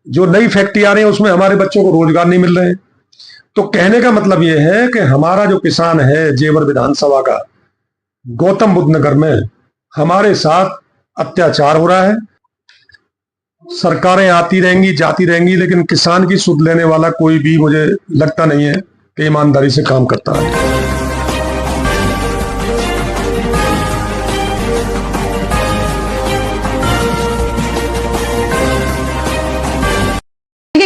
जो नई फैक्ट्री आ रही है उसमें हमारे बच्चों को रोजगार नहीं मिल रहे हैं। तो कहने का मतलब यह है कि हमारा जो किसान है जेवर विधानसभा का, गौतम बुद्ध नगर में हमारे साथ अत्याचार हो रहा है। सरकारें आती रहेंगी जाती रहेंगी, लेकिन किसान की सुध लेने वाला कोई भी मुझे लगता नहीं है कि ईमानदारी से काम करता है।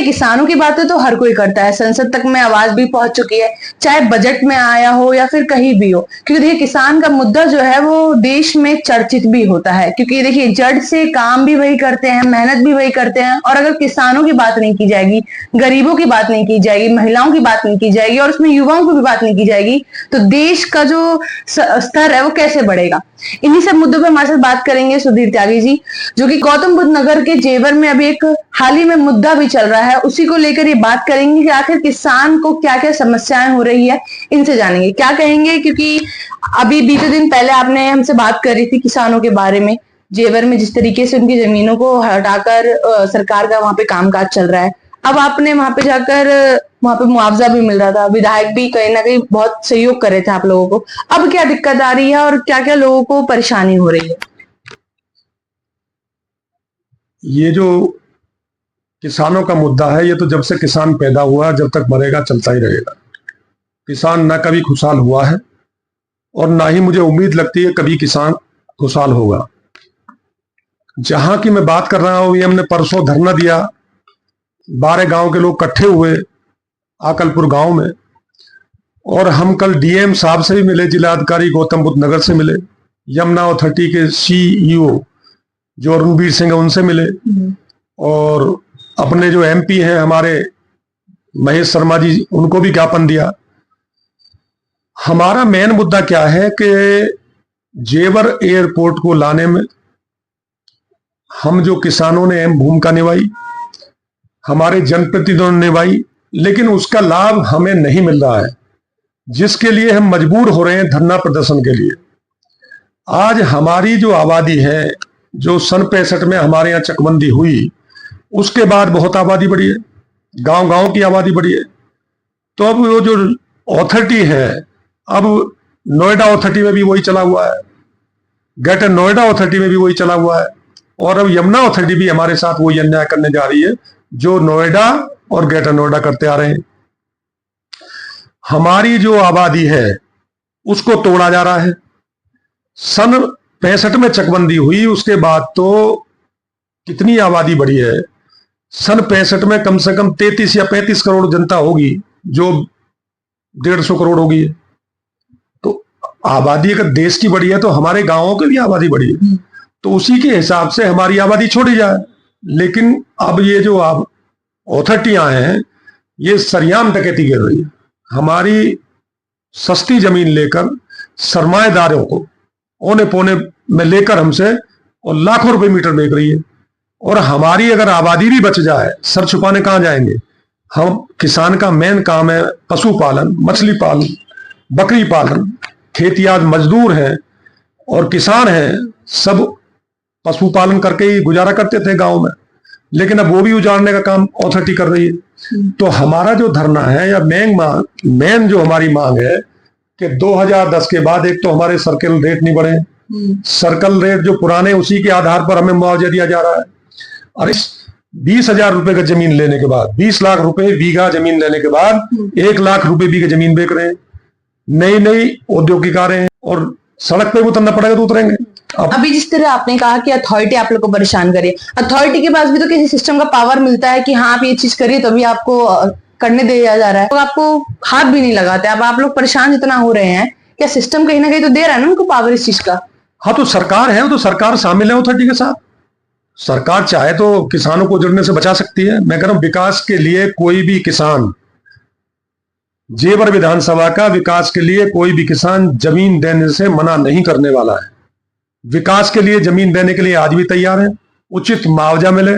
किसानों की बातें तो हर कोई करता है, संसद तक में आवाज भी पहुंच चुकी है, चाहे बजट में आया हो या फिर कहीं भी हो, क्योंकि देखिए किसान का मुद्दा जो है वो देश में चर्चित भी होता है, क्योंकि देखिए जड़ से काम भी वही करते हैं, मेहनत भी वही करते हैं, और अगर किसानों की बात नहीं की जाएगी, गरीबों की बात नहीं की जाएगी, महिलाओं की बात नहीं की जाएगी और उसमें युवाओं की भी बात नहीं की जाएगी, तो देश का जो स्तर है वो कैसे बढ़ेगा। इन्हीं सब मुद्दों पर हमारे साथ बात करेंगे सुधीर त्यागी जी, जो कि गौतम बुद्ध नगर के जेवर में अभी एक हाल ही में मुद्दा भी चल रहा है, उसी को लेकर ये बात करेंगे कि आखिर किसान को क्या क्या समस्याएं हो रही है, इनसे जानेंगे क्या कहेंगे। क्योंकि अभी बीते दिन पहले आपने हमसे बात करी थी किसानों के बारे में, जेवर में जिस तरीके से उनकी जमीनों को हटाकर सरकार का वहां पे कामकाज चल रहा है। अब आपने वहां पे जाकर वहां पे मुआवजा भी मिल रहा था, विधायक भी कहीं ना कहीं बहुत सहयोग कर रहे थे आप लोगों को। अब क्या दिक्कत आ रही है और क्या क्या लोगों को परेशानी हो रही है? ये जो किसानों का मुद्दा है, ये तो जब से किसान पैदा हुआ जब तक मरेगा चलता ही रहेगा। किसान ना कभी खुशहाल हुआ है और ना ही मुझे उम्मीद लगती है कभी किसान खुशहाल होगा। जहां की मैं बात कर रहा हूं, ये हमने परसों धरना दिया, 12 गांव के लोग इकट्ठे हुए आकलपुर गांव में, और हम कल डीएम साहब से भी मिले, जिलाधिकारी गौतम बुद्ध नगर से मिले, यमुना अथॉरिटी के सीईओ जो रणबीर सिंह है उनसे मिले, और अपने जो एमपी हैं हमारे महेश शर्मा जी, उनको भी ज्ञापन दिया। हमारा मेन मुद्दा क्या है कि जेवर एयरपोर्ट को लाने में हम जो किसानों ने अहम भूमिका निभाई, हमारे जनप्रतिनिधियों ने निभाई, लेकिन उसका लाभ हमें नहीं मिल रहा है, जिसके लिए हम मजबूर हो रहे हैं धरना प्रदर्शन के लिए। आज हमारी जो आबादी है, जो सन 65 में हमारे यहाँ चकबंदी हुई, उसके बाद बहुत आबादी बढ़ी है, गांव गांव की आबादी बढ़ी है। तो अब वो जो अथॉरिटी है, अब नोएडा अथॉरिटी में भी वही चला हुआ है, ग्रेटर नोएडा अथॉरिटी में भी वही चला हुआ है, और अब यमुना अथॉरिटी भी हमारे साथ वही अन्याय करने जा रही है जो नोएडा और ग्रेटर नोएडा करते आ रहे हैं। हमारी जो आबादी है उसको तोड़ा जा रहा है। सन 65 में चकबंदी हुई, उसके बाद तो कितनी आबादी बढ़ी है। सन 65 में कम से कम 33 या 35 करोड़ जनता होगी, जो 150 करोड़ होगी। तो आबादी अगर देश की बढ़ी है तो हमारे गांवों की भी आबादी बढ़ी है, तो उसी के हिसाब से हमारी आबादी छोड़ी जाए। लेकिन अब ये जो अथॉरिटियां हैं, ये सरेआम डकैती कर रही है। हमारी सस्ती जमीन लेकर सरमाएदारों को औने पौने में लेकर हमसे और लाखों रुपए मीटर बेच रही है। और हमारी अगर आबादी भी बच जाए, सर छुपाने कहां जाएंगे हम। किसान का मेन काम है पशुपालन, मछली पालन, बकरी पालन, खेतियाज मजदूर हैं और किसान हैं, सब पशुपालन करके ही गुजारा करते थे गांव में, लेकिन अब वो भी उजाड़ने का काम अथॉरिटी कर रही है। तो हमारा जो धरना है या मेन जो हमारी मांग है कि 2010 के बाद एक तो हमारे सर्कल रेट नहीं बढ़े, सर्कल रेट जो पुराने उसी के आधार पर हमें मुआवजा दिया जा रहा है। और इस 20,000 रुपए का जमीन लेने के बाद, 20 लाख रुपए बीघा जमीन लेने के बाद 1 लाख रुपए बीघा जमीन बेच रहे हैं। नई नई औद्योगिकारें हैं और सड़क पे उतरना पड़ेगा तो उतरेंगे। अभी जिस तरह आपने कहा कि अथॉरिटी आप लोग को परेशान करे, अथॉरिटी के पास भी तो किसी सिस्टम का पावर मिलता है कि हाँ आप ये चीज करिए तभी आपको करने दिया जा रहा है, तो आपको हाथ भी नहीं लगाते। अब आप लोग परेशान जितना हो रहे हैं, क्या सिस्टम कहीं ना कहीं तो दे रहा है ना उनको पावर इस चीज का? हाँ, तो सरकार है, तो सरकार शामिल है अथॉरिटी के साथ। सरकार चाहे तो किसानों को जुड़ने से बचा सकती है। मैं कह रहा हूं विकास के लिए कोई भी किसान, जेवर विधानसभा का विकास के लिए कोई भी किसान जमीन देने से मना नहीं करने वाला है। विकास के लिए जमीन देने के लिए आज भी तैयार है। उचित मुआवजा मिले,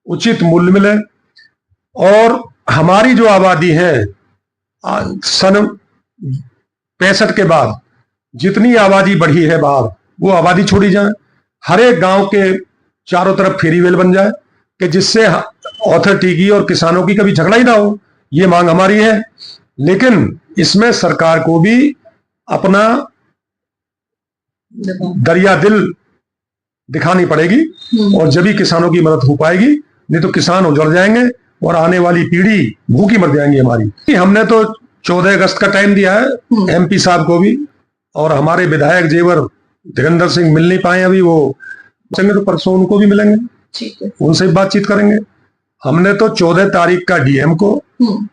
उचित मूल्य मिले, और हमारी जो आबादी है सन 65 के बाद जितनी आबादी बढ़ी है बाहर, वो आबादी छोड़ी जाए। हर एक गांव के चारों तरफ फेरीवेल बन जाए कि जिससे अथॉरिटी की और किसानों की कभी झगड़ा ही ना हो, ये मांग हमारी है। लेकिन इसमें सरकार को भी अपना दरिया दिल दिखानी पड़ेगी और जब ही किसानों की मदद हो पाएगी, नहीं तो किसान उजड़ जाएंगे और आने वाली पीढ़ी भूखी मर जाएंगी हमारी। हमने तो 14 अगस्त का टाइम दिया है एमपी साहब को भी, और हमारे विधायक जेवर धीरेन्द्र सिंह मिल नहीं पाए अभी, वो चलेंगे तो परसों उनको भी मिलेंगे, ठीक है, उनसे बातचीत करेंगे। हमने तो 14 तारीख का डीएम को,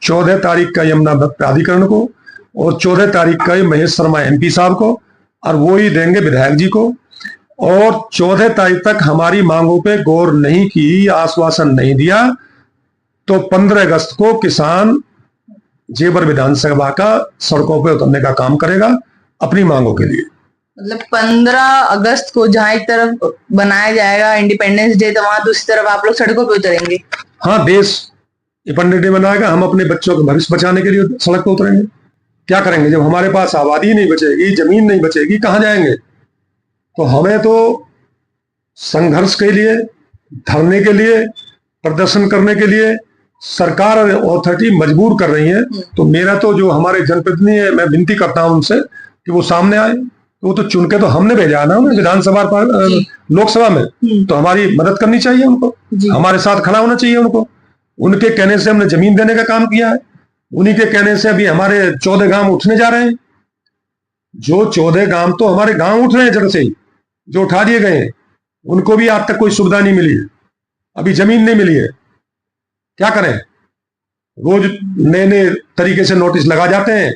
14 तारीख का यमुना प्राधिकरण को और 14 तारीख का महेश शर्मा एमपी साहब को, और वो ही देंगे विधायक जी को। और 14 तारीख तक हमारी मांगों पे गौर नहीं की, आश्वासन नहीं दिया, तो 15 अगस्त को किसान जेवर विधानसभा का सड़कों पे उतरने का काम करेगा अपनी मांगों के लिए। मतलब 15 अगस्त को जहां एक तरफ बनाया जाएगा इंडिपेंडेंस डे, तो वहां दूसरी तरफ आप लोग सड़कों पे उतरेंगे। हाँ, देश इंडिपेंडेंस डे मनाएगा, हम अपने बच्चों का भविष्य बचाने के लिए सड़क पर उतरेंगे। क्या करेंगे जब हमारे पास आबादी नहीं बचेगी, जमीन नहीं बचेगी, कहां जाएंगे? तो हमें तो संघर्ष के लिए, धरने के लिए, प्रदर्शन करने के लिए सरकार और अथॉरिटी मजबूर कर रही है। तो मेरा तो जो हमारे जनप्रतिनिधि है, मैं विनती करता हूं उनसे कि वो सामने आए। वो तो चुन के तो हमने भेजा है ना विधानसभा लोकसभा में, तो हमारी मदद करनी चाहिए उनको, हमारे साथ खड़ा होना चाहिए उनको। उनके कहने से हमने जमीन देने का काम किया है, उन्हीं के कहने से अभी हमारे 14 गांव उठने जा रहे हैं। जो 14 गांव तो हमारे गांव उठ रहे हैं जड़ से ही, जो उठा दिए गए हैं, उनको भी आज तक कोई सुविधा नहीं मिली है, अभी जमीन नहीं मिली है। क्या करें? रोज नए नए तरीके से नोटिस लगा जाते हैं।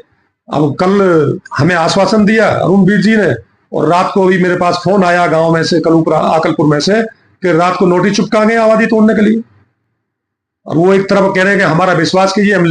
अब कल हमें आश्वासन दिया अरुणवीर जी ने, और रात को भी मेरे पास फोन आया गांव में से, आकलपुर में से, कि रात को नोटिस चिपका गए आबादी तोड़ने के लिए। और वो एक तरफ कह रहे हैं कि हमारा विश्वास कीजिए, हम